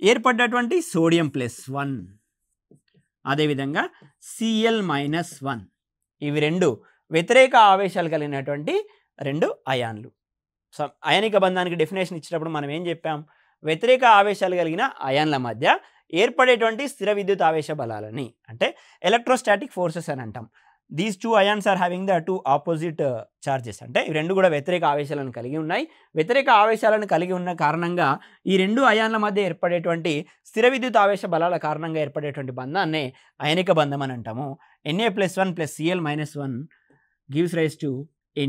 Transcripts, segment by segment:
ఏర్పడ్డటువంటి sodium +1 అదేవిధంగా Cl-1 ఇవి రెండు వ్యతిరేక ఆవేశాలు కలిగినటువంటి రెండు అయాన్లు. సో అయానిక బంధానికి డెఫినేషన్ ఇచ్చినప్పుడు మనం ఏం చెప్పాం? వ్యతిరేక ఆవేశాలు కలిగిన అయాన్ల మధ్య ఏర్పడేటువంటి స్థిర విద్యుత్ ఆవేశ బలాలని అంటే ఎలక్ట్రోస్టాటిక్ ఫోర్సెస్ అని అంటాం. These two ions are having the two opposite charges. అంటే ఈ రెండు కూడా వ్యతిరేక ఆవేశాలను కలిగి ఉన్నాయి. వ్యతిరేక ఆవేశాలను కలిగి ఉన్న కారణంగా ఈ రెండు అయాన్ల మధ్య ఏర్పడేటువంటి స్థిర విద్యుత్ ఆవేశ బలాల కారణంగా ఏర్పడేటువంటి బంధాన్ని అయానిక బంధం అని అంటాము. Na+1 Cl-1 gives rise to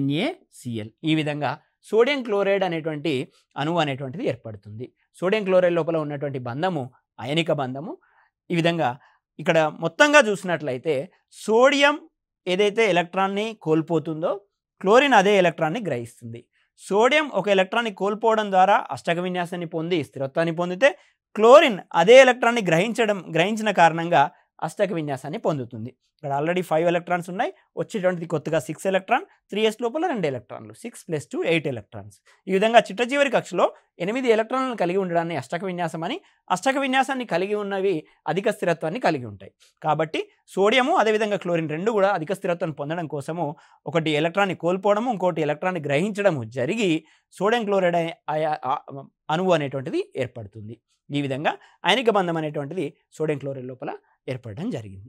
NaCl. ఈ విధంగా సోడియం క్లోరైడ్ అనేటువంటి అణువు అనేటువంటిది ఏర్పడుతుంది. సోడియం క్లోరైడ్ లోపల ఉన్నటువంటి బంధము అయనిక బంధము. ఈ విధంగా ఇక్కడ మొత్తంగా చూసినట్లయితే సోడియం ఏదైతే ఎలక్ట్రాన్ని కోల్పోతుందో క్లోరిన్ అదే ఎలక్ట్రాన్ని గ్రహిస్తుంది. సోడియం ఒక ఎలక్ట్రాన్ని కోల్పోవడం ద్వారా అష్టక విన్యాసాన్ని పొంది స్థిరత్వాన్ని పొందితే క్లోరిన్ అదే ఎలక్ట్రాన్ని గ్రహించిన కారణంగా అష్టక విన్యాసాన్ని పొందుతుంది. ఇక్కడ ఆల్రెడీ 5 ఎలక్ట్రాన్స్ ఉన్నాయి. వచ్చేటువంటిది కొత్తగా 6 ఎలక్ట్రాన్, 3s లోపల 2 ఎలక్ట్రాన్లు, 6 + 2 8 ఎలక్ట్రాన్స్. ఈ విధంగా చిట్ట చివరి కక్షలో 8 ఎలక్ట్రాన్లను కలిగి ఉండడాన్ని అష్టక విన్యాసం అని, అష్టక విన్యాసాన్ని కలిగి ఉన్నవి అధిక స్థిరత్వాన్ని కలిగి ఉంటాయి. కాబట్టి సోడియము అదేవిధంగా క్లోరిన్ రెండు కూడా అధిక స్థిరత్వాన్ని పొందడం కోసము ఒకటి ఎలక్ట్రాన్ని కోల్పోవడము, ఇంకోటి ఎలక్ట్రాన్ని గ్రహించడము జరిగి సోడియం క్లోరైడ్ అణువు అనేటువంటిది ఏర్పడుతుంది. ఈ విధంగా అయనిక బంధం అనేటువంటిది సోడియం క్లోరైడ్ లోపల ఏర్పడడం జరిగింది.